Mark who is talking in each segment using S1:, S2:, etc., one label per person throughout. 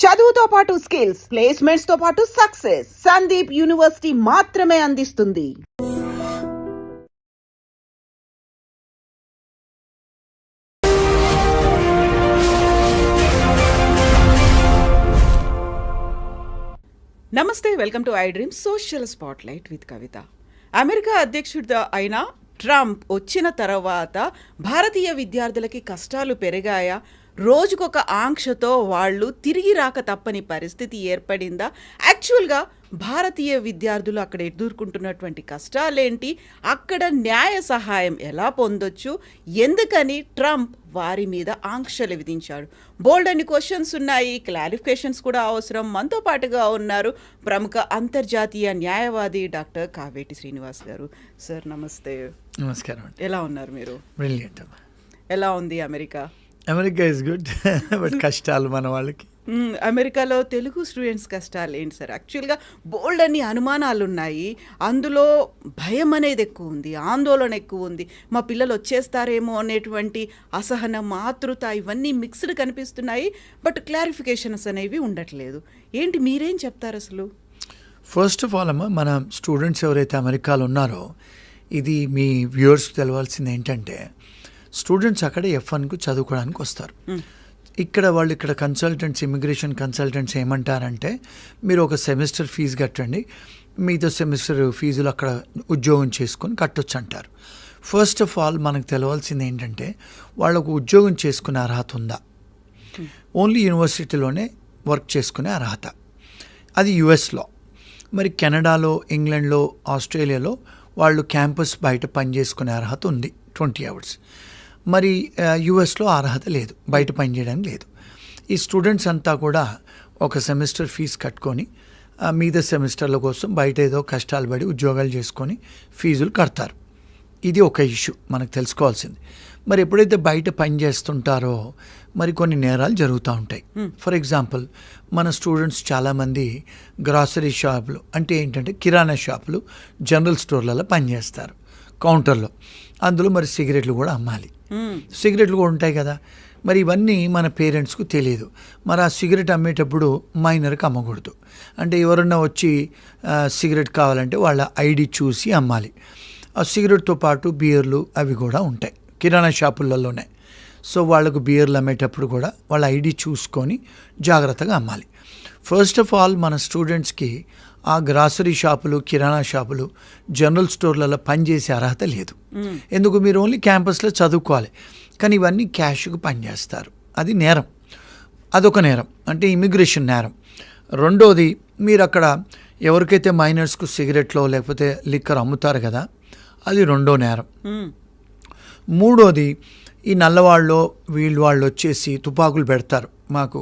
S1: చదువుతో పాటు skills, placements తో పాటు సక్సెస్ సందీప్ యూనివర్సిటీ మాత్రమే అందిస్తుంది. నమస్తే, welcome to I dream social spotlight with Kavitha. America అధ్యక్షుడు అయిన ట్రంప్ వచ్చిన తర్వాత భారతీయ విద్యార్థులకి కష్టాలు పెరిగాయా? రోజుకొక ఆంక్షతో వాళ్ళు తిరిగి రాక తప్పని పరిస్థితి ఏర్పడిందా? యాక్చువల్గా భారతీయ విద్యార్థులు అక్కడ ఎదుర్కొంటున్నటువంటి కష్టాలేంటి? అక్కడ న్యాయ సహాయం ఎలా పొందొచ్చు? ఎందుకని ట్రంప్ వారి మీద ఆంక్షలు విధించాడు? బోల్డ్ అని క్వశ్చన్స్ ఉన్నాయి, క్లారిఫికేషన్స్ కూడా అవసరం. మనతో పాటుగా ఉన్నారు ప్రముఖ అంతర్జాతీయ న్యాయవాది డాక్టర్ కావేటి శ్రీనివాస్ గారు. సార్ నమస్తే.
S2: నమస్కారం.
S1: ఎలా ఉన్నారు మీరు?
S2: బ్రిలియంట్.
S1: ఎలా ఉంది America?
S2: America is good, but కష్టాలు మన వాళ్ళకి.
S1: అమెరికాలో తెలుగు స్టూడెంట్స్ కష్టాలు ఏంటి సార్? యాక్చువల్గా బోల్డ్ అన్ని అనుమానాలు ఉన్నాయి, అందులో భయం అనేది ఎక్కువ ఉంది, ఆందోళన ఎక్కువ ఉంది. మా పిల్లలు వచ్చేస్తారేమో అనేటువంటి అసహనం, ఆతృత ఇవన్నీ మిక్స్డ్ కనిపిస్తున్నాయి. బట్ క్లారిఫికేషన్స్ అనేవి ఉండట్లేదు. ఏంటి, మీరేం చెప్తారు అసలు?
S2: ఫస్ట్ ఆఫ్ ఆల్ అమ్మ, మన స్టూడెంట్స్ ఎవరైతే అమెరికాలో ఉన్నారో, ఇది మీ వ్యూవర్స్కి తెలవాల్సింది ఏంటంటే, స్టూడెంట్స్ అక్కడే F1కు చదువుకోవడానికి వస్తారు. ఇక్కడ కన్సల్టెంట్స్, ఇమిగ్రేషన్ కన్సల్టెంట్స్ ఏమంటారంటే, మీరు ఒక సెమిస్టర్ ఫీజు కట్టండి, మిగతా సెమిస్టర్ ఫీజులు అక్కడ ఉద్యోగం చేసుకొని కట్టొచ్చు అంటారు. ఫస్ట్ ఆఫ్ ఆల్ మనకు తెలవాల్సింది ఏంటంటే, వాళ్ళకు ఉద్యోగం చేసుకునే అర్హత ఉందా? ఓన్లీ యూనివర్సిటీలోనే వర్క్ చేసుకునే అర్హత, అది యుఎస్లో. మరి కెనడాలో, ఇంగ్లాండ్లో, ఆస్ట్రేలియాలో వాళ్ళు క్యాంపస్ బయట పని చేసుకునే అర్హత ఉంది 20 hours. మరి యుఎస్లో అర్హత లేదు, బయట పని చేయడానికి లేదు. ఈ స్టూడెంట్స్ అంతా కూడా ఒక సెమిస్టర్ ఫీజు కట్టుకొని మిగతా సెమిస్టర్ల కోసం బయట ఏదో కష్టాలు పడి ఉద్యోగాలు చేసుకొని ఫీజులు కడతారు. ఇది ఒక ఇష్యూ మనకు తెలుసుకోవాల్సింది. మరి ఎప్పుడైతే బయట పని చేస్తుంటారో మరి కొన్ని నేరాలు జరుగుతూ ఉంటాయి. ఫర్ ఎగ్జాంపుల్, మన స్టూడెంట్స్ చాలామంది గ్రాసరీ షాపులు, అంటే ఏంటంటే కిరాణా షాపులు, జనరల్ స్టోర్లలో పనిచేస్తారు కౌంటర్లో. అందులో మరి సిగరెట్లు కూడా అమ్మాలి, సిగరెట్లు కూడా ఉంటాయి కదా. మరి ఇవన్నీ మన పేరెంట్స్కు తెలియదు. మరి ఆ సిగరెట్ అమ్మేటప్పుడు మైనర్కి అమ్మకూడదు. అంటే ఎవరన్నా వచ్చి సిగరెట్ కావాలంటే వాళ్ళ ఐడి చూసి అమ్మాలి. ఆ సిగరెట్తో పాటు బియర్లు అవి కూడా ఉంటాయి కిరాణా షాపులలోనే. సో వాళ్ళకు బియర్లు అమ్మేటప్పుడు కూడా వాళ్ళ ఐడి చూసుకొని జాగ్రత్తగా అమ్మాలి. ఫస్ట్ ఆఫ్ ఆల్ మన స్టూడెంట్స్కి ఆ గ్రాసరీ షాపులు, కిరాణా షాపులు, జనరల్ స్టోర్లలో పనిచేసే అర్హత లేదు. ఎందుకు? మీరు ఓన్లీ క్యాంపస్లో చదువుకోవాలి. కానీ ఇవన్నీ క్యాష్కు పనిచేస్తారు, అది నేరం, అదొక నేరం, అంటే ఇమిగ్రేషన్ నేరం. రెండోది, మీరు అక్కడ ఎవరికైతే మైనర్స్కు సిగరెట్లో లేకపోతే లిక్కర్ అమ్ముతారు కదా, అది రెండో నేరం. మూడోది, ఈ నల్లవాళ్ళు వాళ్ళు వచ్చేసి తుపాకులు పెడతారు, మాకు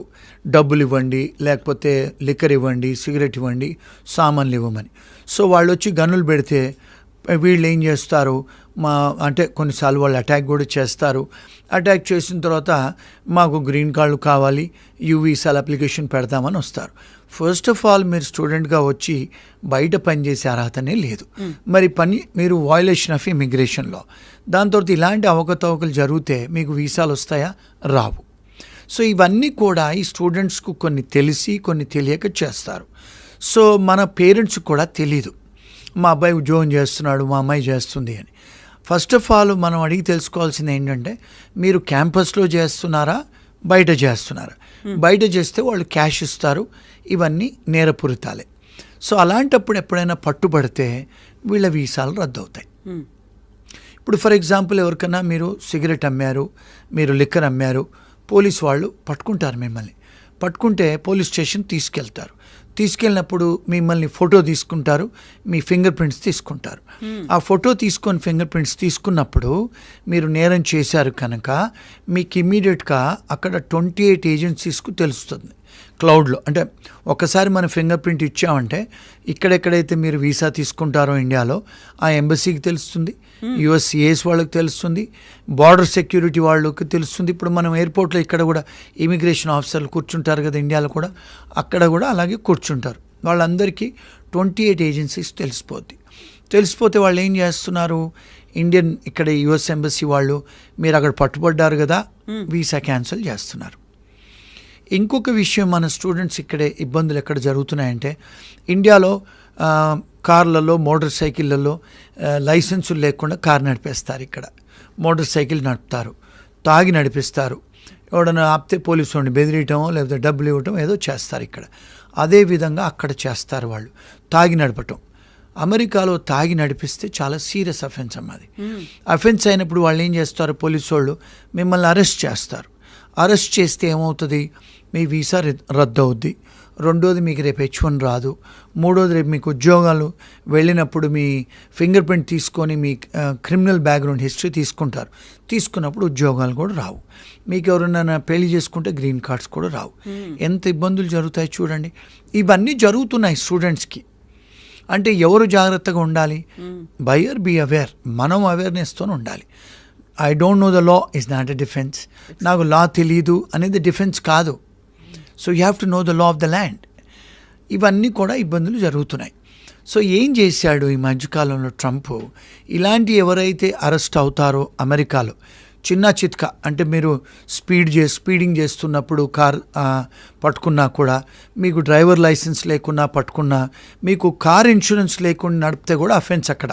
S2: డబ్బులు ఇవ్వండి, లేకపోతే లిక్కర్ ఇవ్వండి, సిగరెట్ ఇవ్వండి, సామాన్లు ఇవ్వమని. సో వాళ్ళు వచ్చి గన్నులు పెడితే వీళ్ళు ఏం చేస్తారు, అంటే కొన్నిసార్లు వాళ్ళు అటాక్ కూడా చేస్తారు. అటాక్ చేసిన తర్వాత మాకు గ్రీన్ కార్డు కావాలి, యూవీసాల అప్లికేషన్ పెడతామని వస్తారు. ఫస్ట్ ఆఫ్ ఆల్ మీరు స్టూడెంట్గా వచ్చి బయట పనిచేసే అర్హతనే లేదు. మరి మీరు వయలేషన్ ఆఫ్ ఇమిగ్రేషన్లో. దాని తర్వాత ఇలాంటి అవకతవకలు జరిగితే మీకు వీసాలు వస్తాయా? రావు. సో ఇవన్నీ కూడా ఈ స్టూడెంట్స్కు కొన్ని తెలిసి కొన్ని తెలియక చేస్తారు. సో మన పేరెంట్స్కి కూడా తెలీదు, మా అబ్బాయి ఉద్యోగం చేస్తున్నాడు, మా అమ్మాయి చేస్తుంది అని. ఫస్ట్ ఆఫ్ ఆల్ మనం అడిగి తెలుసుకోవాల్సింది ఏంటంటే, మీరు క్యాంపస్లో చేస్తున్నారా, బయట చేస్తున్నారా? బయట చేస్తే వాళ్ళు క్యాష్ ఇస్తారు, ఇవన్నీ నేరపూరితాలే. సో అలాంటప్పుడు ఎప్పుడైనా పట్టుబడితే వీళ్ళ వీసాలు రద్దు అవుతాయి. ఇప్పుడు ఫర్ ఎగ్జాంపుల్, ఎవరికైనా మీరు సిగరెట్ అమ్మారు, మీరు లిక్కర్ అమ్మారు, పోలీస్ వాళ్ళు పట్టుకుంటారు. మిమ్మల్ని పట్టుకుంటే పోలీస్ స్టేషన్ తీసుకెళ్తారు. తీసుకెళ్ళినప్పుడు మిమ్మల్ని ఫోటో తీసుకుంటారు, మీ ఫింగర్ ప్రింట్స్ తీసుకుంటారు. ఆ ఫోటో తీసుకొని ఫింగర్ ప్రింట్స్ తీసుకున్నప్పుడు మీరు నేరం చేశారు కనుక మీకు ఇమ్మీడియట్గా అక్కడ 28 ఏజెన్సీస్కు తెలుస్తుంది క్లౌడ్లో. అంటే ఒకసారి మన ఫింగర్ ప్రింట్ ఇచ్చామంటే ఇక్కడెక్కడైతే మీరు వీసా తీసుకుంటారో ఇండియాలో ఆ ఎంబసీకి తెలుస్తుంది, యుఎస్సిఏస్ వాళ్ళకి తెలుస్తుంది, బార్డర్ సెక్యూరిటీ వాళ్ళకి తెలుస్తుంది. ఇప్పుడు మనం ఎయిర్పోర్ట్లో ఇక్కడ కూడా ఇమిగ్రేషన్ ఆఫీసర్లు కూర్చుంటారు కదా ఇండియాలో కూడా, అక్కడ కూడా అలాగే కూర్చుంటారు. వాళ్ళందరికీ 28 ఏజెన్సీస్ తెలిసిపోతే వాళ్ళు ఏం చేస్తున్నారు, ఇండియన్ ఇక్కడ యుఎస్ ఎంబసీ వాళ్ళు మీరు అక్కడ పట్టుబడ్డారు కదా, వీసా క్యాన్సిల్ చేస్తున్నారు. ఇంకొక విషయం మన స్టూడెంట్స్ ఇక్కడే ఇబ్బందులు ఎక్కడ జరుగుతున్నాయంటే ఇండియాలో కార్లలో మోటార్ సైకిళ్ళల్లో లైసెన్సులు లేకుండా కార్ నడిపేస్తారు. ఇక్కడ మోటార్ సైకిల్ నడుపుతారు, తాగి నడిపిస్తారు. ఎవడన్నా ఆపితే పోలీసు వాడిని బెదిరియటమో లేకపోతే డబ్బులు ఇవ్వటం ఏదో చేస్తారు ఇక్కడ. అదేవిధంగా అక్కడ చేస్తారు వాళ్ళు తాగి నడపటం. అమెరికాలో తాగి నడిపిస్తే చాలా సీరియస్ అఫెన్స్ అన్నది. అఫెన్స్ అయినప్పుడు వాళ్ళు ఏం చేస్తారు, పోలీసు వాళ్ళు మిమ్మల్ని అరెస్ట్ చేస్తారు. అరెస్ట్ చేస్తే ఏమవుతుంది, మీ వీసా రద్దు అవుద్ది. రెండోది మీకు రేపు H1 రాదు. మూడోది రేపు మీకు ఉద్యోగాలు వెళ్ళినప్పుడు మీ ఫింగర్ ప్రింట్ తీసుకొని మీ క్రిమినల్ బ్యాక్గ్రౌండ్ హిస్టరీ తీసుకుంటారు. తీసుకున్నప్పుడు ఉద్యోగాలు కూడా రావు. మీకు ఎవరైనా పెళ్లి చేసుకుంటే గ్రీన్ కార్డ్స్ కూడా రావు. ఎంత ఇబ్బందులు జరుగుతాయి చూడండి. ఇవన్నీ జరుగుతున్నాయి స్టూడెంట్స్కి. అంటే ఎవరు జాగ్రత్తగా ఉండాలి, బయర్ బీ అవేర్. మనం అవేర్నెస్తో ఉండాలి. I don't know the law is not a defence. నాకు లా తెలీదు అనేది డిఫెన్స్ కాదు. So you have to know the law of the land. ఇవన్నీ కూడా ఇబ్బందులు జరుగుతున్నాయి. సో ఏం చేశాడు ఈ మధ్యకాలంలో ట్రంప్, ఇలాంటి ఎవరైతే అరెస్ట్ అవుతారో అమెరికాలో చిన్న చిత్క, అంటే మీరు స్పీడింగ్ చేస్తున్నప్పుడు కార్ పట్టుకున్నా కూడా, మీకు డ్రైవర్ లైసెన్స్ లేకున్నా పట్టుకున్నా, మీకు కార్ ఇన్సూరెన్స్ లేకుండా నడిపితే కూడా అఫెన్స్ అక్కడ.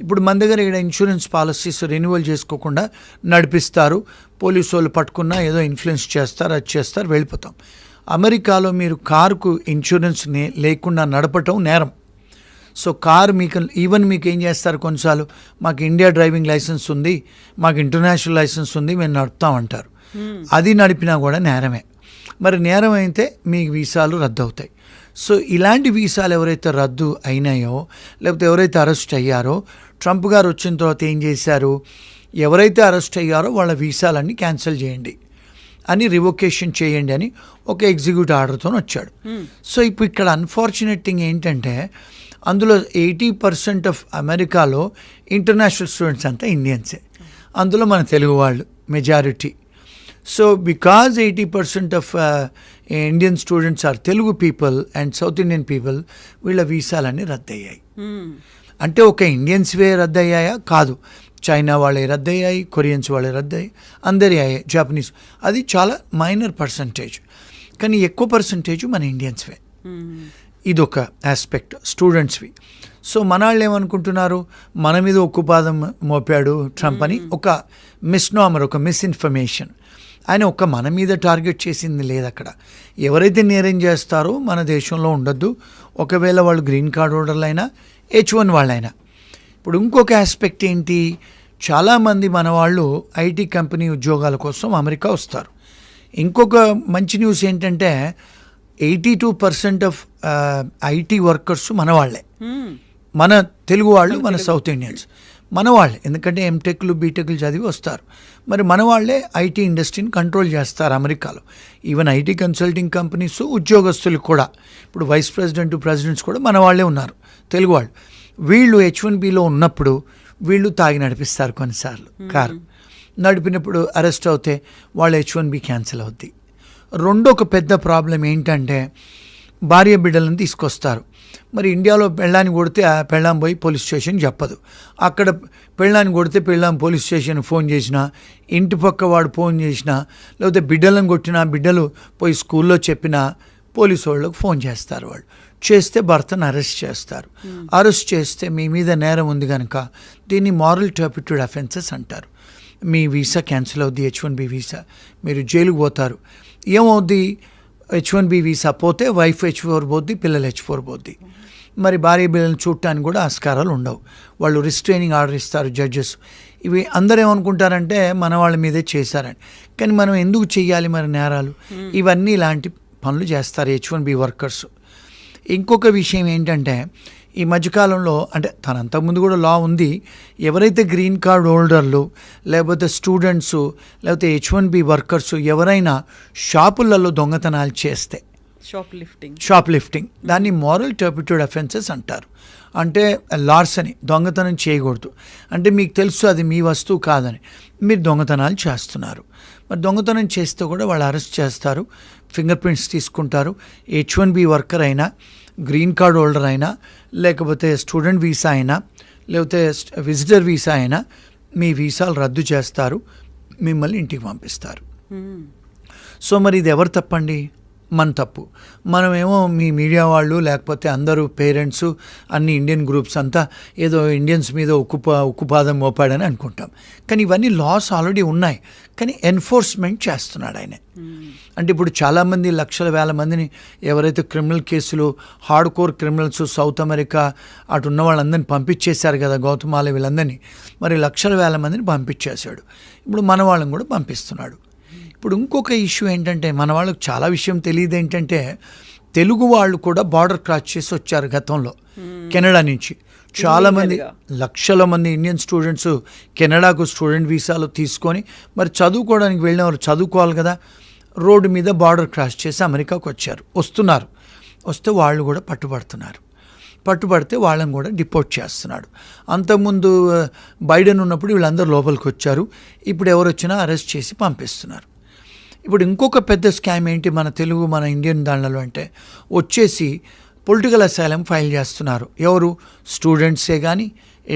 S2: ఇప్పుడు మన దగ్గర ఇక్కడ ఇన్సూరెన్స్ పాలసీస్ రెన్యువల్ చేసుకోకుండా నడిపిస్తారు. పోలీసు వాళ్ళు పట్టుకున్నా ఏదో ఇన్ఫ్లుయెన్స్ చేస్తారు, అది చేస్తారు, వెళ్ళిపోతాం. అమెరికాలో మీరు కారుకు ఇన్సూరెన్స్ లేకుండా నడపటం నేరం. సో కారు మీకు మీకు ఏం చేస్తారు, కొన్నిసార్లు మాకు ఇండియా డ్రైవింగ్ లైసెన్స్ ఉంది, మాకు ఇంటర్నేషనల్ లైసెన్స్ ఉంది, మేము నడుపుతామంటారు. అది నడిపినా కూడా నేరమే. మరి నేరం అయితే మీకు వీసాలు రద్దు అవుతాయి. సో ఇలాంటి వీసాలు ఎవరైతే రద్దు అయినాయో లేకపోతే ఎవరైతే అరెస్ట్ అయ్యారో, ట్రంప్ గారు వచ్చిన తర్వాత ఏం చేశారు, ఎవరైతే అరెస్ట్ అయ్యారో వాళ్ళ వీసాలన్నీ క్యాన్సిల్ చేయండి అని, రివోకేషన్ చేయండి అని ఒక ఎగ్జిక్యూటివ్ ఆర్డర్తో వచ్చాడు. సో ఇప్పుడు ఇక్కడ అన్ఫార్చునేట్ థింగ్ ఏంటంటే అందులో 80% ఆఫ్ అమెరికాలో ఇంటర్నేషనల్ స్టూడెంట్స్ అంతా ఇండియన్సే. అందులో మన తెలుగు వాళ్ళు majority. So because 80% of Indian students are Telugu people and south Indian people, వీళ్ళ వీసాలన్నీ రద్దయ్యాయి. అంటే ఒక ఇండియన్స్వే రద్దయ్యాయా? కాదు, చైనా వాళ్ళే రద్దయ్యాయి, కొరియన్స్ వాళ్ళే రద్దయ్యాయి, అందరి అయ్యాయి, జపనీస్. అది చాలా మైనర్ పర్సంటేజ్, కానీ ఎక్కువ పర్సంటేజ్ మన ఇండియన్స్వే. ఇదొక ఆస్పెక్ట్ స్టూడెంట్స్వి. సో మన వాళ్ళు ఏమనుకుంటున్నారు, మన మీద ఉక్కుపాదం మోపాడు ట్రంప్ అని ఒక మిస్నామర్, ఒక మిస్ఇన్ఫర్మేషన్. ఆయన ఒక్క మన మీద టార్గెట్ చేసింది లేదు అక్కడ. ఎవరైతే నేరం చేస్తారో మన దేశంలో ఉండొద్దు, ఒకవేళ వాళ్ళు గ్రీన్ కార్డ్ హోల్డర్లు అయినా H1 వాళ్ళైనా. ఇప్పుడు ఇంకొక ఆస్పెక్ట్ ఏంటి, చాలామంది మన వాళ్ళు ఐటీ కంపెనీ ఉద్యోగాల కోసం అమెరికా వస్తారు. ఇంకొక మంచి న్యూస్ ఏంటంటే 82% ఆఫ్ ఐటీ వర్కర్స్ మన వాళ్ళే, మన తెలుగు వాళ్ళు, మన సౌత్ ఇండియన్స్ మన వాళ్ళే. ఎందుకంటే ఎంటెక్లు బీటెక్లు చదివి వస్తారు. మరి మన వాళ్ళే ఐటీ ఇండస్ట్రీని కంట్రోల్ చేస్తారు అమెరికాలో. ఈవెన్ ఐటీ కన్సల్టింగ్ కంపెనీస్ ఉద్యోగస్తులు కూడా, ఇప్పుడు వైస్ ప్రెసిడెంట్స్ కూడా మన వాళ్ళే ఉన్నారు, తెలుగు వాళ్ళు. వీళ్ళు H1Bలో ఉన్నప్పుడు వీళ్ళు తాగి నడిపిస్తారు కొన్నిసార్లు కారు. నడిపినప్పుడు అరెస్ట్ అవుతే వాళ్ళ H1B క్యాన్సిల్ అవుద్ది. రెండో ఒక పెద్ద ప్రాబ్లం ఏంటంటే భార్య బిడ్డలను తీసుకొస్తారు. మరి ఇండియాలో పెళ్ళాన్ని కొడితే ఆ పెళ్ళాం పోయి పోలీస్ స్టేషన్ చెప్పదు. అక్కడ పెళ్ళాన్ని కొడితే పెళ్ళాం పోలీస్ స్టేషన్ ఫోన్ చేసినా, ఇంటి పక్క వాడు ఫోన్ చేసినా, లేకపోతే బిడ్డలను కొట్టినా బిడ్డలు పోయి స్కూల్లో చెప్పినా పోలీసు వాళ్ళకు ఫోన్ చేస్తారు. వాళ్ళు చేస్తే భర్తను అరెస్ట్ చేస్తారు. అరెస్ట్ చేస్తే మీ మీద నేరం ఉంది కనుక దీన్ని మారల్ టర్పిట్యూడ్ అఫెన్సెస్ అంటారు. మీ వీసా క్యాన్సిల్ అవుద్ది, H1B వీసా, మీరు జైలుకు పోతారు. ఏమవుద్ది, H1B వీసా పోతే వైఫ్ H4 పోద్ది, పిల్లలు H4 పోద్ది. మరి భార్య బిడ్డలను చూడటానికి కూడా ఆస్కారాలు ఉండవు. వాళ్ళు రిస్ట్రైనింగ్ ఆర్డర్ ఇస్తారు జడ్జెస్. ఇవి అందరూ ఏమనుకుంటారంటే మన వాళ్ళ మీదే చేశారని. కానీ మనం ఎందుకు చెయ్యాలి మరి నేరాలు? ఇవన్నీ ఇలాంటి పనులు చేస్తారు H1B వర్కర్స్. ఇంకొక విషయం ఏంటంటే ఈ మధ్యకాలంలో, అంటే తన అంతకుముందు కూడా లా ఉంది, ఎవరైతే గ్రీన్ కార్డ్ హోల్డర్లు లేకపోతే స్టూడెంట్స్ లేకపోతే H1B వర్కర్స్ ఎవరైనా షాపులలో దొంగతనాలు చేస్తే, షాప్ లిఫ్టింగ్, దాన్ని మారల్ టర్పిట్యూడ్ అఫెన్సెస్ అంటారు. అంటే లార్సని, దొంగతనం చేయకూడదు. అంటే మీకు తెలుసు అది మీ వస్తువు కాదని, మీరు దొంగతనాలు చేస్తున్నారు. మరి దొంగతనం చేస్తే కూడా వాళ్ళు అరెస్ట్ చేస్తారు, ఫింగర్ ప్రింట్స్ తీసుకుంటారు. H1B వర్కర్ అయినా, గ్రీన్ కార్డ్ హోల్డర్ అయినా, లేకపోతే స్టూడెంట్ వీసా అయినా, లేకపోతే విజిటర్ వీసా అయినా మీ వీసాలు రద్దు చేస్తారు, మిమ్మల్ని ఇంటికి పంపిస్తారు. సో మరి ఇది ఎవరు తప్పండి? మన తప్పు. మనమేమో మీ మీడియా వాళ్ళు లేకపోతే అందరూ పేరెంట్స్ అన్ని ఇండియన్ గ్రూప్స్ అంతా ఏదో ఇండియన్స్ మీద ఉక్కుపాదం మోపాడని అనుకుంటాం. కానీ ఇవన్నీ లాస్ ఆల్రెడీ ఉన్నాయి, కానీ ఎన్ఫోర్స్మెంట్ చేస్తున్నాడు ఆయన. అంటే ఇప్పుడు చాలామంది లక్షల వేల మందిని ఎవరైతే క్రిమినల్ కేసులు hard core criminals south America అటు ఉన్న వాళ్ళందరినీ పంపించేశారు కదా, గౌతమాల వీళ్ళందరినీ. మరి లక్షల వేల మందిని పంపించేశాడు. ఇప్పుడు మన వాళ్ళని కూడా పంపిస్తున్నాడు. ఇప్పుడు ఇంకొక ఇష్యూ ఏంటంటే, మన వాళ్ళకి చాలా విషయం తెలియదు. ఏంటంటే తెలుగు వాళ్ళు కూడా బార్డర్ క్రాస్ చేసి వచ్చారు గతంలో కెనడా నుంచి. చాలామంది లక్షల మంది ఇండియన్ స్టూడెంట్స్ కెనడాకు స్టూడెంట్ వీసాలు తీసుకొని మరి చదువుకోవడానికి వెళ్ళినవారు చదువుకోవాలి కదా, రోడ్డు మీద బార్డర్ క్రాస్ చేసి అమెరికాకు వస్తున్నారు. వస్తే వాళ్ళు కూడా పట్టుబడితే వాళ్ళని కూడా డిపోర్ట్ చేస్తున్నాడు. అంతకుముందు బైడెన్ ఉన్నప్పుడు వీళ్ళందరూ లోపలికి వచ్చారు, ఇప్పుడు ఎవరు వచ్చినా అరెస్ట్ చేసి పంపిస్తున్నారు. ఇప్పుడు ఇంకొక పెద్ద స్కామ్ ఏంటి మన ఇండియన్ దాంట్లో అంటే, వచ్చేసి పొలిటికల్ అసైలం ఫైల్ చేస్తున్నారు. ఎవరు? స్టూడెంట్సే కానీ,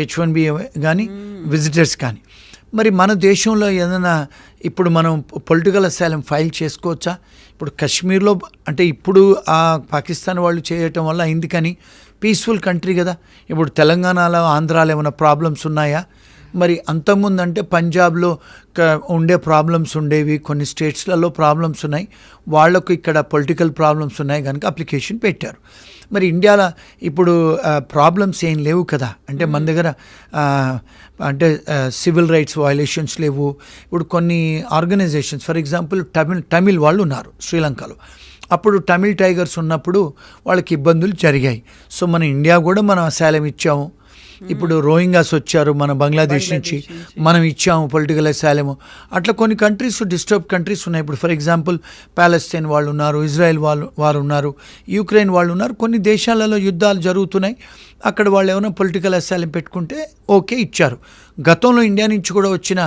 S2: H1B కానీ, విజిటర్స్ కానీ. మరి మన దేశంలో ఏదైనా ఇప్పుడు మనం పొలిటికల్ అసైలం ఫైల్ చేసుకోవచ్చా? ఇప్పుడు కశ్మీర్లో అంటే ఇప్పుడు ఆ పాకిస్తాన్ వాళ్ళు చేయటం వల్ల అయింది, కానీ పీస్ఫుల్ కంట్రీ కదా. ఇప్పుడు తెలంగాణలో ఆంధ్రాలో ఏమైనా ప్రాబ్లమ్స్ ఉన్నాయా? మరి అంతకుముందు అంటే పంజాబ్లో ఉండే ప్రాబ్లమ్స్ ఉండేవి, కొన్ని స్టేట్స్లలో ప్రాబ్లమ్స్ ఉన్నాయి, వాళ్లకు ఇక్కడ పొలిటికల్ ప్రాబ్లమ్స్ ఉన్నాయి కనుక అప్లికేషన్ పెట్టారు. మరి ఇండియాలో ఇప్పుడు ప్రాబ్లమ్స్ ఏం లేవు కదా. అంటే మన దగ్గర అంటే సివిల్ రైట్స్ వయలేషన్స్ లేవు. ఇప్పుడు కొన్ని ఆర్గనైజేషన్స్, ఫర్ ఎగ్జాంపుల్ తమిళ్ వాళ్ళు ఉన్నారు శ్రీలంకలో. అప్పుడు తమిళ్ టైగర్స్ ఉన్నప్పుడు వాళ్ళకి ఇబ్బందులు జరిగాయి. సో మన ఇండియా కూడా మనం అసైలం ఇచ్చాము. ఇప్పుడు రోహింగాస్ వచ్చారు మన బంగ్లాదేశ్ నుంచి, మనం ఇచ్చాము పొలిటికల్ అసైలము. అట్లా కొన్ని కంట్రీస్ డిస్టర్బ్ కంట్రీస్ ఉన్నాయి. ఇప్పుడు ఫర్ ఎగ్జాంపుల్ పాలస్తీన్ వాళ్ళు ఉన్నారు, ఇజ్రాయెల్ వారు ఉన్నారు, యుక్రెయిన్ వాళ్ళు ఉన్నారు. కొన్ని దేశాలలో యుద్ధాలు జరుగుతున్నాయి, అక్కడ వాళ్ళు ఏమైనా పొలిటికల్ అసైలం పెట్టుకుంటే ఓకే ఇచ్చారు. గతంలో ఇండియా నుంచి కూడా వచ్చిన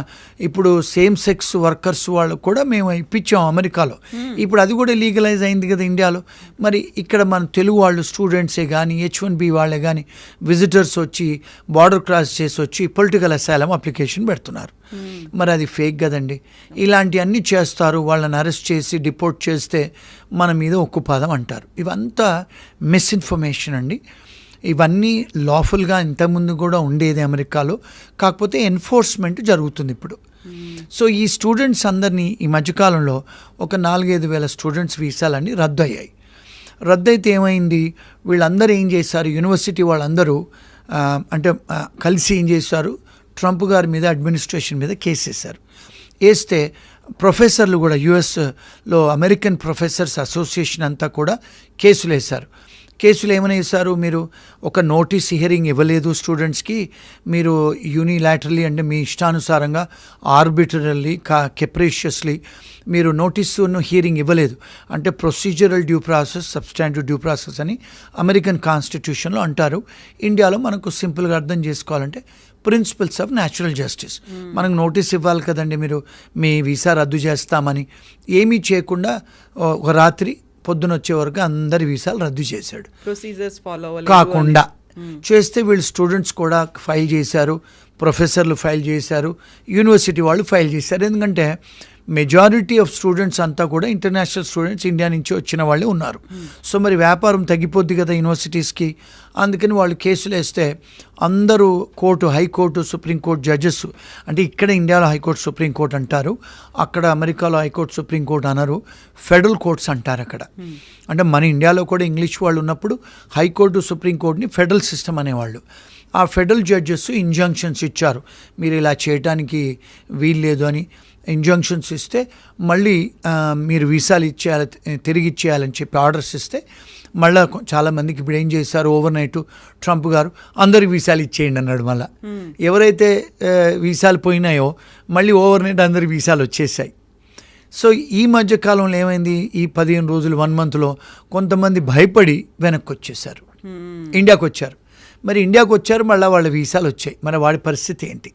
S2: ఇప్పుడు సేమ్ సెక్స్ వర్కర్స్ వాళ్ళకు కూడా మేము ఇప్పించాము అమెరికాలో. ఇప్పుడు అది కూడా లీగలైజ్ అయింది కదా ఇండియాలో. మరి ఇక్కడ మన తెలుగు వాళ్ళు స్టూడెంట్సే కానీ, H1B వాళ్ళే కానీ విజిటర్స్ వచ్చి బార్డర్ క్రాస్ చేసి వచ్చి పొలిటికల్ అసైలం అప్లికేషన్ పెడుతున్నారు. మరి అది ఫేక్ కదండి. ఇలాంటివన్నీ చేస్తారు, వాళ్ళని అరెస్ట్ చేసి డిపోర్ట్ చేస్తే మన మీద ఉక్కుపాదం అంటారు. ఇవంతా మిస్ఇన్ఫర్మేషన్ అండి. ఇవన్నీ లాఫుల్గా ఇంతకుముందు కూడా ఉండేది అమెరికాలో, కాకపోతే ఎన్ఫోర్స్మెంట్ జరుగుతుంది ఇప్పుడు. సో ఈ స్టూడెంట్స్ అందరినీ ఈ మధ్యకాలంలో ఒక 4-5 వేల స్టూడెంట్స్ వీసాలన్నీ రద్దయ్యాయి. రద్దయితే ఏమైంది, వీళ్ళందరూ ఏం చేశారు, యూనివర్సిటీ వాళ్ళందరూ అంటే కలిసి ఏం చేశారు, ట్రంప్ గారి మీద అడ్మినిస్ట్రేషన్ మీద కేసు వేశారు. వేస్తే ప్రొఫెసర్లు కూడా యుఎస్లో అమెరికన్ ప్రొఫెసర్స్ అసోసియేషన్ అంతా కూడా కేసులు వేశారు. కేసులు ఏమైనా వేశారు, మీరు ఒక నోటీస్ హియరింగ్ ఇవ్వలేదు స్టూడెంట్స్కి, మీరు యూనిలాటరలీ అంటే మీ ఇష్టానుసారంగా ఆర్బిటరల్లీ కెప్రేషియస్లీ మీరు నోటీసును హియరింగ్ ఇవ్వలేదు. అంటే procedural due process, substantive due process అని అమెరికన్ కాన్స్టిట్యూషన్లో అంటారు. ఇండియాలో మనకు సింపుల్గా అర్థం చేసుకోవాలంటే ప్రిన్సిపల్స్ ఆఫ్ న్యాచురల్ జస్టిస్. మనకు నోటీస్ ఇవ్వాలి కదండి, మీరు మీ వీసా రద్దు చేస్తామని. ఏమీ చేయకుండా ఒక రాత్రి పొద్దున వచ్చే వరకు అందరి వీసాలు రద్దు చేశాడు.
S1: ప్రొసీజర్స్ ఫాలో
S2: కాకుండా చేస్తే వీళ్ళు స్టూడెంట్స్ కూడా ఫైల్ చేశారు, ప్రొఫెసర్లు ఫైల్ చేశారు, యూనివర్సిటీ వాళ్ళు ఫైల్ చేశారు. ఎందుకంటే మెజారిటీ ఆఫ్ స్టూడెంట్స్ అంతా కూడా ఇంటర్నేషనల్ స్టూడెంట్స్ ఇండియా నుంచి వచ్చిన వాళ్ళే ఉన్నారు. సో మరి వ్యాపారం తగ్గిపోద్ది కదా యూనివర్సిటీస్కి. అందుకని వాళ్ళు కేసులు వేస్తే అందరూ హైకోర్టు సుప్రీంకోర్టు జడ్జెస్, అంటే ఇక్కడ ఇండియాలో హైకోర్టు సుప్రీంకోర్టు అంటారు, అక్కడ అమెరికాలో హైకోర్టు సుప్రీంకోర్టు అనరు, ఫెడరల్ కోర్ట్స్ అంటారు అక్కడ. అంటే మన ఇండియాలో కూడా ఇంగ్లీష్ వాళ్ళు ఉన్నప్పుడు హైకోర్టు సుప్రీంకోర్టుని ఫెడరల్ సిస్టమ్ అనేవాళ్ళు. ఆ ఫెడరల్ జడ్జెస్ ఇంజంక్షన్స్ ఇచ్చారు, మీరు ఇలా చేయడానికి వీల్లేదు అని ఇంజంక్షన్స్ ఇస్తే మళ్ళీ మీరు వీసాలు తిరిగి ఇచ్చేయాలని చెప్పి ఆర్డర్స్ ఇస్తే మళ్ళీ చాలామందికి ఇప్పుడు ఏం చేశారు, ఓవర్ నైట్ ట్రంప్ గారు అందరికి వీసాలు ఇచ్చేయండి అన్నాడు. మళ్ళీ ఎవరైతే వీసాలు పోయినాయో మళ్ళీ ఓవర్ నైట్ అందరికి వీసాలు వచ్చేసాయి. సో ఈ మధ్య కాలంలో ఏమైంది, ఈ 15 రోజులు 1 monthలో కొంతమంది భయపడి వెనక్కి వచ్చేసారు, ఇండియాకు వచ్చారు. మరి ఇండియాకు వచ్చారు, మళ్ళీ వాళ్ళ వీసాలు వచ్చాయి. మరి వాడి పరిస్థితి ఏంటి,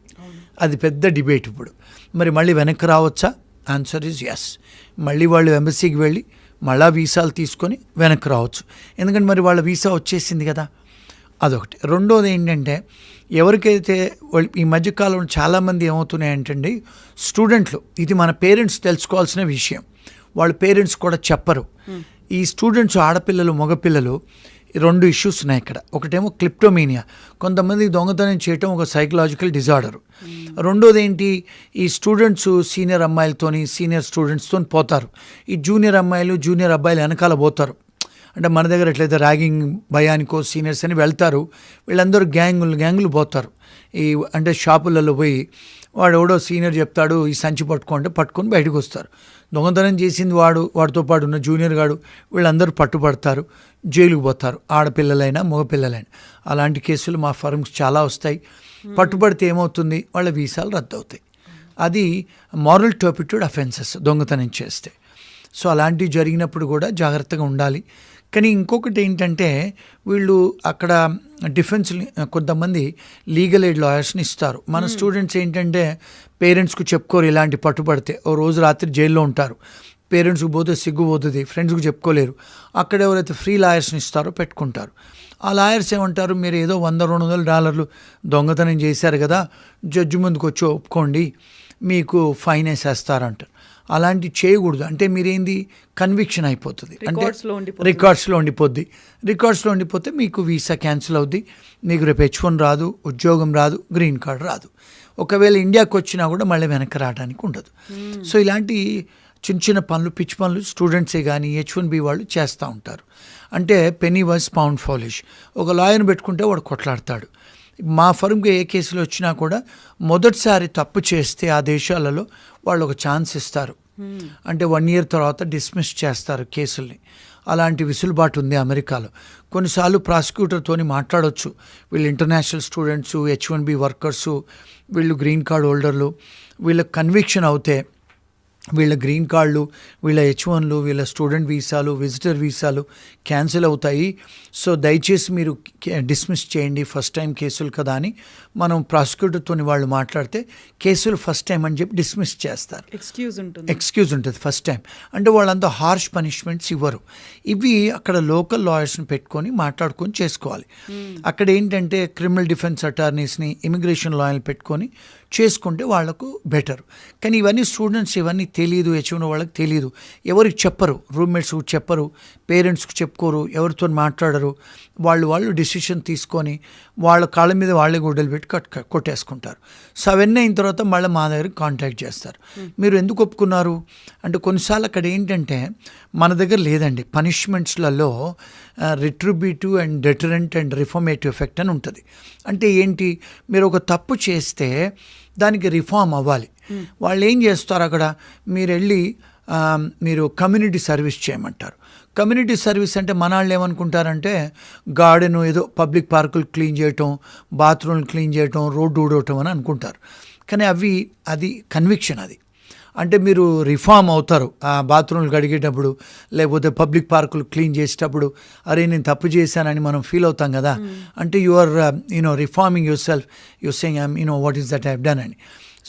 S2: అది పెద్ద డిబేట్ ఇప్పుడు. మరి మళ్ళీ వెనక్కి రావచ్చా? Answer is yes. మళ్ళీ వాళ్ళు ఎంబసీకి వెళ్ళి మళ్ళా వీసాలు తీసుకొని వెనక్కి రావచ్చు, ఎందుకంటే మరి వాళ్ళ వీసా వచ్చేసింది కదా. అదొకటి. రెండోది ఏంటంటే, ఎవరికైతే ఈ మధ్యకాలంలో చాలామంది ఏమవుతున్నాయంటే స్టూడెంట్లు, ఇది మన పేరెంట్స్ తెలుసుకోవాల్సిన విషయం. వాళ్ళ పేరెంట్స్ కూడా చెప్పరు. ఈ స్టూడెంట్స్ ఆడపిల్లలు మగపిల్లలు 2 ఇష్యూస్ ఉన్నాయి ఇక్కడ. ఒకటేమో క్లిప్టోమీనియా, కొంతమంది దొంగతనం చేయటం ఒక సైకలాజికల్ డిజార్డర్. రెండోది ఏంటి, ఈ స్టూడెంట్స్ సీనియర్ అమ్మాయిలతోని సీనియర్ స్టూడెంట్స్తో పోతారు, ఈ జూనియర్ అమ్మాయిలు జూనియర్ అబ్బాయిలు వెనకాల పోతారు. అంటే మన దగ్గర ఎట్లయితే ర్యాగింగ్ భయానికో సీనియర్స్ అని వెళ్తారు, వీళ్ళందరూ గ్యాంగులు పోతారు. ఈ అంటే షాపులలో పోయి వాడు ఎవడో సీనియర్ చెప్తాడు ఈ సంచి పట్టుకొని బయటకు వస్తారు. దొంగతనం చేసింది వాడితో పాటు ఉన్న జూనియర్ గాడు, వీళ్ళందరూ పట్టుబడతారు, జైలుకు పోతారు, ఆడపిల్లలైనా మగపిల్లలైనా. అలాంటి కేసులు మా ఫర్మ్స్ చాలా వస్తాయి. పట్టుబడితే ఏమవుతుంది, వాళ్ళ వీసాలు రద్దు అవుతాయి. అది మారల్ టర్పిట్యూడ్ అఫెన్సెస్ దొంగతనం చేస్తే. సో అలాంటివి జరిగినప్పుడు కూడా జాగ్రత్తగా ఉండాలి. కానీ ఇంకొకటి ఏంటంటే, వీళ్ళు అక్కడ డిఫెన్స్ కొంతమంది లీగల్ ఎయిడ్ లాయర్స్ని ఇస్తారు. మన స్టూడెంట్స్ ఏంటంటే పేరెంట్స్కు చెప్పుకోరు, ఇలాంటి పట్టుబడితే ఓ రోజు రాత్రి జైల్లో ఉంటారు. పేరెంట్స్కి పోతే సిగ్గు పోతుంది, ఫ్రెండ్స్కి చెప్పుకోలేరు. అక్కడ ఎవరైతే ఫ్రీ లాయర్స్ని ఇస్తారో పెట్టుకుంటారు. ఆ లాయర్స్ ఏమంటారు, మీరు ఏదో $100-200 దొంగతనం చేశారు కదా, జడ్జి ముందుకు వచ్చి ఒప్పుకోండి, మీకు ఫైన్ వేసేస్తారంటారు. అలాంటివి చేయకూడదు. అంటే మీరేంది, కన్విక్షన్ అయిపోతుంది, అంటే రికార్డ్స్లో ఉండిపోతే మీకు వీసా క్యాన్సిల్ అవుద్ది, మీకు రేపు H1 రాదు, ఉద్యోగం రాదు, గ్రీన్ కార్డ్ రాదు. ఒకవేళ ఇండియాకి వచ్చినా కూడా మళ్ళీ వెనక్కి రావడానికి ఉండదు. సో ఇలాంటి చిన్న పనులు, పిచ్చి పనులు స్టూడెంట్సే కానీ H1B వాళ్ళు చేస్తూ ఉంటారు. అంటే పెనీ వాజ్ పౌండ్ ఫౌలిష్. ఒక లాయర్ని పెట్టుకుంటే వాడు కొట్లాడతాడు. మా ఫర్మ్కి ఏ కేసులు వచ్చినా కూడా మొదటిసారి తప్పు చేస్తే ఆ దేశాలలో వాళ్ళు ఒక ఛాన్స్ ఇస్తారు. అంటే 1 year తర్వాత డిస్మిస్ చేస్తారు కేసుల్ని. అలాంటి విసులుబాటు ఉంది అమెరికాలో. కొన్నిసార్లు ప్రాసిక్యూటర్తోని మాట్లాడవచ్చు, వీళ్ళు ఇంటర్నేషనల్ స్టూడెంట్స్, H1B వర్కర్సు, వీళ్ళు గ్రీన్ కార్డ్ హోల్డర్లు, వీళ్ళ కన్విక్షన్ అవుతే వీళ్ళ గ్రీన్ కార్డులు, వీళ్ళ H1లు, వీళ్ళ స్టూడెంట్ వీసాలు, విజిటర్ వీసాలు క్యాన్సిల్ అవుతాయి. సో దయచేసి మీరు డిస్మిస్ చేయండి, ఫస్ట్ టైం కేసులు కదా అని మనం ప్రాసిక్యూటర్తో వాళ్ళు మాట్లాడితే కేసులు ఫస్ట్ టైం అని చెప్పి డిస్మిస్ చేస్తారు. ఎక్స్క్యూజ్ ఉంటుంది ఫస్ట్ టైం. అంటే వాళ్ళంతా హార్ష్ పనిష్మెంట్స్ ఇవ్వరు. ఇవి అక్కడ లోకల్ లాయర్స్ని పెట్టుకొని మాట్లాడుకొని చేసుకోవాలి. అక్కడ ఏంటంటే క్రిమినల్ డిఫెన్స్ అటార్నీస్ని, ఇమిగ్రేషన్ లాయర్ని పెట్టుకొని చేసుకుంటే వాళ్లకు బెటర్. కానీ ఇవన్నీ స్టూడెంట్స్ ఇవన్నీ తెలియదు, H1 వాళ్ళకి తెలియదు, ఎవరికి చెప్పరు, రూమ్మేట్స్కి చెప్పరు, పేరెంట్స్కి చెప్పుకోరు, ఎవరితో మాట్లాడరు. వాళ్ళు డిసిషన్ తీసుకొని వాళ్ళ కాళ్ళ మీద వాళ్ళే గుడ్డలు పెట్టి కొట్టేసుకుంటారు. సో అవన్నీ అయిన తర్వాత మళ్ళీ మా దగ్గరికి కాంటాక్ట్ చేస్తారు. మీరు ఎందుకు ఒప్పుకున్నారు అంటే, కొన్నిసార్లు అక్కడ ఏంటంటే మన దగ్గర లేదండి, పనిష్మెంట్స్లలో retributive and deterrent and reformative effect అని ఉంటుంది. అంటే ఏంటి, మీరు ఒక తప్పు చేస్తే దానికి రిఫార్మ్ అవ్వాలి. వాళ్ళు ఏం చేస్తారు, అక్కడ మీరు కమ్యూనిటీ సర్వీస్ చేయమంటారు. కమ్యూనిటీ సర్వీస్ అంటే మన వాళ్ళు ఏమనుకుంటారంటే గార్డెన్, ఏదో పబ్లిక్ పార్కులు క్లీన్ చేయటం, బాత్రూమ్లు క్లీన్ చేయటం, రోడ్డు ఊడవటం అని అనుకుంటారు. కానీ అది కన్విక్షన్. అది అంటే మీరు రిఫార్మ్ అవుతారు. ఆ బాత్రూమ్లు కడిగేటప్పుడు, లేకపోతే పబ్లిక్ పార్కులు క్లీన్ చేసేటప్పుడు, అరే నేను తప్పు చేశానని మనం ఫీల్ అవుతాం కదా. అంటే you are reforming yourself, your saying what is that I have done అని.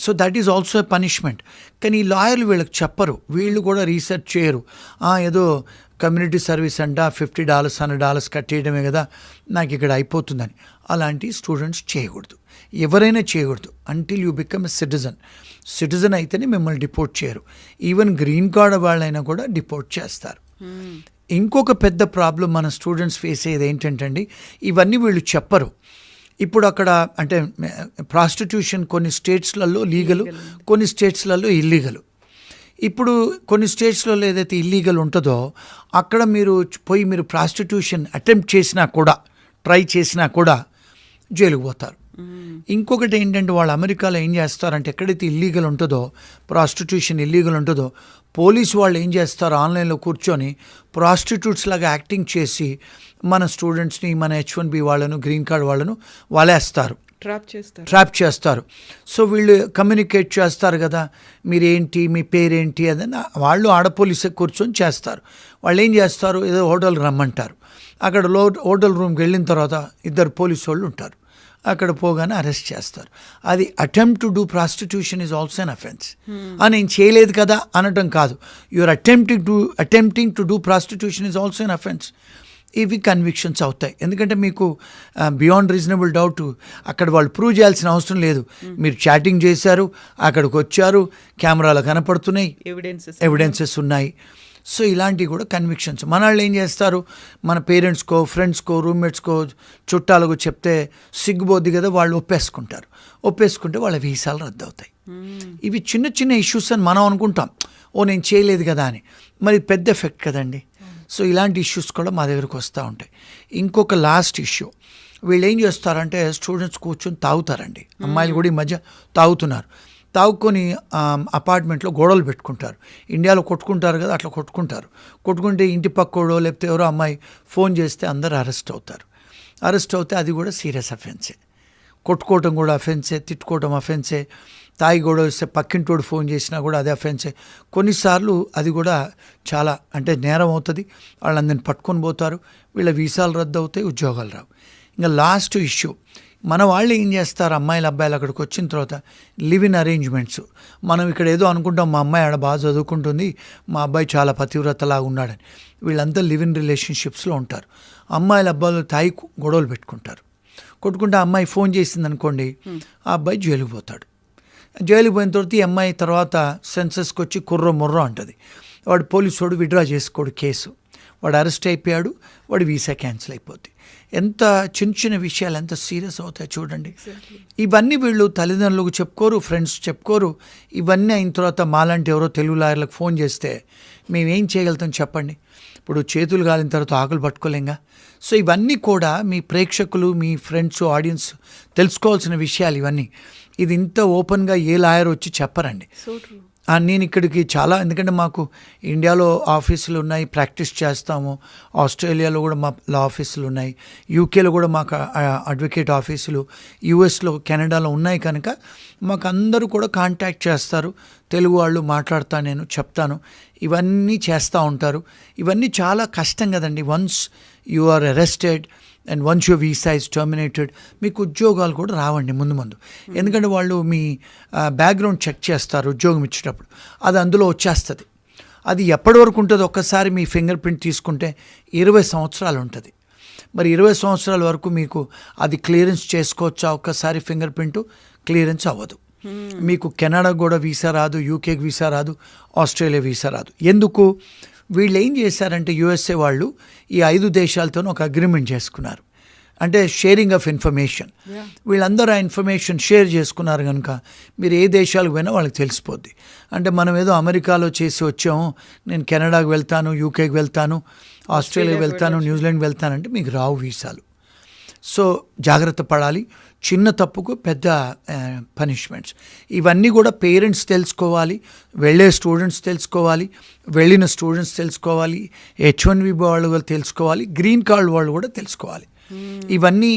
S2: So that is also a punishment. కానీ ఈ లాయర్లు వీళ్ళకి చెప్పరు, వీళ్ళు కూడా రీసెర్చ్ చేయరు. ఏదో కమ్యూనిటీ సర్వీస్ అంట, $50 $100 కట్టేయడమే కదా, నాకు ఇక్కడ అయిపోతుందని. అలాంటి స్టూడెంట్స్ చేయకూడదు, ఎవరైనా చేయకూడదు. Until you become a citizen అయితేనే మిమ్మల్ని డిపోర్ట్ చేయరు. ఈవెన్ గ్రీన్ కార్డ్ వాళ్ళైనా కూడా డిపోర్ట్ చేస్తారు. ఇంకొక పెద్ద ప్రాబ్లం మన స్టూడెంట్స్ ఫేస్ అయ్యేది ఏంటంటే అండి, ఇవన్నీ వీళ్ళు చెప్పరు. ఇప్పుడు అక్కడ అంటే ప్రాస్టిట్యూషన్ కొన్ని స్టేట్స్లలో లీగలు, కొన్ని స్టేట్స్లలో ఇల్లీగలు. ఇప్పుడు కొన్ని స్టేట్స్లలో ఏదైతే ఇల్లీగల్ ఉంటుందో అక్కడ మీరు ప్రాస్టిట్యూషన్ అటెంప్ట్ చేసినా కూడా, ట్రై చేసినా కూడా జైలుకు పోతారు. ఇంకొకటి ఏంటంటే, వాళ్ళు అమెరికాలో ఏం చేస్తారంటే, ఎక్కడైతే ఇల్లీగల్ ఉంటుందో, ప్రాస్టిట్యూషన్ ఇల్లీగల్ ఉంటుందో, పోలీసు వాళ్ళు ఏం చేస్తారు, ఆన్లైన్లో కూర్చొని ప్రాస్టిట్యూట్స్ లాగా యాక్టింగ్ చేసి మన స్టూడెంట్స్ని, మన H1B వాళ్ళను, గ్రీన్ కార్డ్ వాళ్ళను వాళ్ళేస్తారు, ట్రాప్ చేస్తారు. సో వీళ్ళు కమ్యూనికేట్ చేస్తారు కదా, మీరేంటి, మీ పేరేంటి అదని వాళ్ళు ఆడపోలీసే కూర్చొని చేస్తారు. వాళ్ళు ఏం చేస్తారు, ఏదో హోటల్కి రమ్మంటారు. అక్కడ హోటల్ రూమ్కి వెళ్ళిన తర్వాత 2 పోలీసు వాళ్ళు ఉంటారు. అక్కడ పోగానే అరెస్ట్ చేస్తారు. అది attempt to do prostitution is also an offence. నేను చేయలేదు కదా అనటం కాదు, you're attempting to do prostitution is also an offence. ఇవి కన్విక్షన్స్ అవుతాయి. ఎందుకంటే మీకు బియాండ్ రీజనబుల్ డౌట్ అక్కడ వాళ్ళు ప్రూవ్ చేయాల్సిన అవసరం లేదు. మీరు చాటింగ్ చేశారు, అక్కడికి వచ్చారు, కెమెరాలు కనపడుతున్నాయి, ఎవిడెన్సెస్ ఉన్నాయి. సో ఇలాంటివి కూడా కన్విక్షన్స్. మన వాళ్ళు ఏం చేస్తారు, మన పేరెంట్స్కో, ఫ్రెండ్స్కో, రూమ్మేట్స్కో, చుట్టాలకు చెప్తే సిగ్గుబోద్ది కదా, వాళ్ళు ఒప్పేసుకుంటే వాళ్ళ వీసాలు రద్దు అవుతాయి. ఇవి చిన్న చిన్న ఇష్యూస్ అని మనం అనుకుంటాం, నేను చేయలేదు కదా అని. మరి పెద్ద ఎఫెక్ట్ కదండి. సో ఇలాంటి ఇష్యూస్ కూడా మా దగ్గరకు వస్తూ ఉంటాయి. ఇంకొక లాస్ట్ ఇష్యూ, వీళ్ళు ఏం చేస్తారంటే స్టూడెంట్స్ కూర్చొని తాగుతారండి. అమ్మాయిలు కూడా ఈ మధ్య తాగుతున్నారు. తాగుకొని అపార్ట్మెంట్లో గొడవలు పెట్టుకుంటారు. ఇండియాలో కొట్టుకుంటారు కదా, అట్లా కొట్టుకుంటే ఇంటి పక్కోడో లేకపోతే ఎవరో అమ్మాయి ఫోన్ చేస్తే అందరు అరెస్ట్ అవుతే అది కూడా సీరియస్ అఫెన్సే. కొట్టుకోవటం కూడా అఫెన్సే, తిట్టుకోవటం అఫెన్సే, తాగి గొడవ వస్తే పక్కింటోడు ఫోన్ చేసినా కూడా అదే అఫెన్సే. కొన్నిసార్లు అది కూడా చాలా అంటే నేరం అవుతుంది. వాళ్ళందరిని పట్టుకొని పోతారు, వీళ్ళ వీసాలు రద్దు అవుతాయి, ఉద్యోగాలు రావు. ఇంకా లాస్ట్ ఇష్యూ, మన వాళ్ళు ఏం చేస్తారు, అమ్మాయిలు అబ్బాయిలు అక్కడికి వచ్చిన తర్వాత లివ్ ఇన్ అరేంజ్మెంట్స్. మనం ఇక్కడ ఏదో అనుకుంటాం, మా అమ్మాయి ఆడ బాగా చదువుకుంటుంది, మా అబ్బాయి చాలా పతివ్రతలాగా ఉన్నాడని. వీళ్ళంతా లివ్ ఇన్ రిలేషన్షిప్స్లో ఉంటారు. అమ్మాయిలు అబ్బాయిలు తాయి గొడవలు కొట్టుకుంటే ఆ అమ్మాయి ఫోన్ చేసింది అనుకోండి, ఆ అబ్బాయి జైలుకి పోతాడు. జైలుకి పోయిన తర్వాత ఈ అమ్మాయి తర్వాత సెన్సస్కి వచ్చి ముర్రో అంటుంది. వాడు పోలీసు విత్డ్రా చేసుకోడు కేసు, వాడు అరెస్ట్ అయిపోయాడు, వాడు వీసా క్యాన్సిల్ అయిపోద్ది. ఎంత చిన్న విషయాలు ఎంత సీరియస్ అవుతాయి చూడండి. ఇవన్నీ వీళ్ళు తల్లిదండ్రులకు చెప్పుకోరు, ఫ్రెండ్స్ చెప్పుకోరు. ఇవన్నీ అయిన తర్వాత మాలాంటి ఎవరో తెలుగు లాయర్లకు ఫోన్ చేస్తే మేమేం చేయగలుగుతాం చెప్పండి. ఇప్పుడు చేతులు కాలిన తర్వాత ఆకులు పట్టుకోలేంగా. సో ఇవన్నీ కూడా మీ ప్రేక్షకులు, మీ ఫ్రెండ్స్, ఆడియన్స్ తెలుసుకోవాల్సిన విషయాలు ఇవన్నీ. ఇది ఇంత ఓపెన్గా ఏ లాయర్ వచ్చి చెప్పరండి. నేను ఇక్కడికి చాలా, ఎందుకంటే మాకు ఇండియాలో ఆఫీసులు ఉన్నాయి, ప్రాక్టీస్ చేస్తాము. ఆస్ట్రేలియాలో కూడా మా లా ఆఫీసులు ఉన్నాయి, యూకేలో కూడా మాకు అడ్వకేట్ ఆఫీసులు, యూఎస్లో, కెనడాలో ఉన్నాయి. కనుక మాకు అందరూ కూడా కాంటాక్ట్ చేస్తారు. తెలుగు వాళ్ళు మాట్లాడతాను, నేను చెప్తాను, ఇవన్నీ చేస్తూ ఉంటారు. ఇవన్నీ చాలా కష్టం కదండి. Once you are arrested and once your visa is terminated, మీకు ఉద్యోగాలు కూడా రావండి ముందు. ఎందుకంటే వాళ్ళు మీ బ్యాక్గ్రౌండ్ చెక్ చేస్తారు ఉద్యోగం ఇచ్చేటప్పుడు, అది అందులో వచ్చేస్తుంది. అది ఎప్పటి వరకు ఉంటుందో ఒక్కసారి మీ ఫింగర్ ప్రింట్ తీసుకుంటే 20 సంవత్సరాలు ఉంటుంది. మరి 20 సంవత్సరాల వరకు మీకు అది క్లియరెన్స్ చేసుకోవచ్చా? ఒక్కసారి ఫింగర్ ప్రింట్ క్లియరెన్స్ అవ్వదు. మీకు కెనడాకు కూడా వీసా రాదు, యూకేకి వీసా రాదు, ఆస్ట్రేలియా వీసా రాదు. ఎందుకు? వీళ్ళు ఏం చేశారంటే యూఎస్ఏ వాళ్ళు ఈ 5 దేశాలతో ఒక అగ్రిమెంట్ చేసుకున్నారు. అంటే షేరింగ్ ఆఫ్ ఇన్ఫర్మేషన్. వీళ్ళందరూ ఆ ఇన్ఫర్మేషన్ షేర్ చేసుకున్నారు కనుక మీరు ఏ దేశాలకు పోయినా వాళ్ళకి తెలిసిపోద్ది. అంటే మనం ఏదో అమెరికాలో చేసి వచ్చాము, నేను కెనడాకి వెళ్తాను, యూకేకి వెళ్తాను, ఆస్ట్రేలియాకి వెళ్తాను, న్యూజిలాండ్ వెళ్తానంటే మీకు రావు వీసాలు. సో జాగ్రత్త పడాలి. చిన్న తప్పుకు పెద్ద పనిష్మెంట్స్. ఇవన్నీ కూడా పేరెంట్స్ తెలుసుకోవాలి, వెళ్ళే స్టూడెంట్స్ తెలుసుకోవాలి, వెళ్ళిన స్టూడెంట్స్ తెలుసుకోవాలి, H1B వాళ్ళు కూడా తెలుసుకోవాలి, గ్రీన్ కార్డ్ వాళ్ళు కూడా తెలుసుకోవాలి. ఇవన్నీ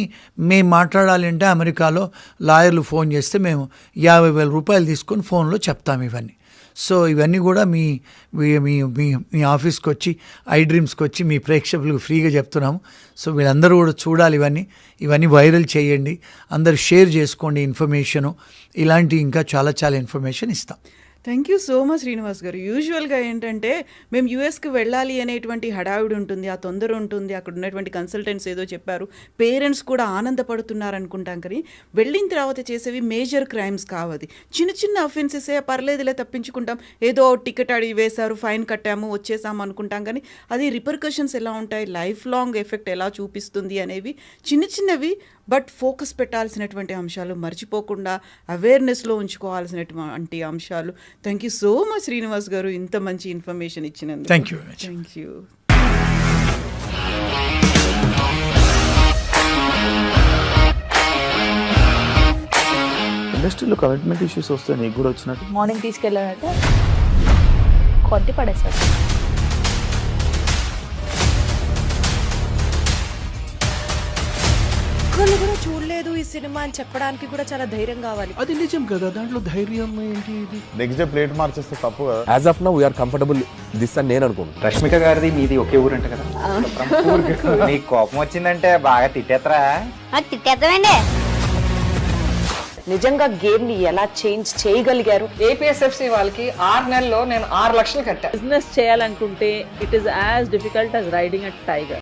S2: మేము మాట్లాడాలి అంటే అమెరికాలో లాయర్లు ఫోన్ చేస్తే మేము 50,000 రూపాయలు తీసుకొని ఫోన్లో చెప్తాము ఇవన్నీ. సో ఇవన్నీ కూడా మీ మీ మీ ఆఫీస్కి వచ్చి, iDreamsకి వచ్చి మీ ప్రేక్షకులకు ఫ్రీగా చెప్తున్నాము. సో వీళ్ళందరూ కూడా చూడాలి, ఇవన్నీ వైరల్ చేయండి, అందరు షేర్ చేసుకోండి ఇన్ఫర్మేషను. ఇలాంటి ఇంకా చాలా ఇన్ఫర్మేషన్ ఇస్తాం.
S1: Thank you so much Srinivas గారు. యూజువల్గా ఏంటంటే మేము యూఎస్కి వెళ్ళాలి అనేటువంటి హడావిడి ఉంటుంది, ఆ తొందర ఉంటుంది, అక్కడ ఉన్నటువంటి కన్సల్టెంట్స్ ఏదో చెప్పారు, పేరెంట్స్ కూడా ఆనందపడుతున్నారు అనుకుంటాం. కానీ వెళ్ళిన తర్వాత చేసేవి మేజర్ క్రైమ్స్ కావది, చిన్న అఫెన్సెసే, పర్లేదులే తప్పించుకుంటాం, ఏదో టికెట్ అడిగి వేశారు, ఫైన్ కట్టాము, వచ్చేసాము అనుకుంటాం. కానీ అది రిపర్కషన్స్ ఎలా ఉంటాయి, లైఫ్ లాంగ్ ఎఫెక్ట్ ఎలా చూపిస్తుంది అనేవి చిన్నవి బట్ ఫోకస్ పెట్టాల్సినటువంటి అంశాలు, మర్చిపోకుండా అవేర్నెస్లో ఉంచుకోవాల్సినటువంటి అంశాలు. Thank you so much Srinivas గారు, ఇంత మంచి ఇన్ఫర్మేషన్ ఇచ్చినందుకు.
S2: Thank you.
S3: ఇండస్ట్రీలో కమిట్మెంట్ ఇష్యూస్ వస్తే నీకు కూడా వచ్చినట్టు?
S4: మార్నింగ్ తీసుకెళ్ళాలంటే కొట్టి పడేసారు.
S5: ఒక్కళ్ళు కూడా చూడలేదు ఈ సినిమా అని చెప్పడానికి కూడా చాలా ధైర్యం కావాలి.
S3: అది నిజం కదా, దాంట్లో ధైర్యం ఏంటి? ఇది
S6: నెక్స్ట్ డే ప్లేట్ మార్చేస్తే తప్పు కదా.
S7: As of now we're comfortable this అని నేను అనుకుంటున్నాను.
S8: రష్మిక గారిది మీది ఒకే ఊరంట కదా? నీకు కోపం వచ్చిందంటే బాగా తిట్టేత్తరా?
S9: తిట్టేద్దామండి.
S5: నిజంగా గేమ్ ని ఎలా చేంజ్ చేయగలిగారు?
S10: ఏపీఎస్ఎఫ్సి వాళ్ళకి 6 నెలల్లో నేను 6 లక్షలు కట్టా.
S4: బిజినెస్ చేయాలనుకుంటే it is as difficult as riding a tiger.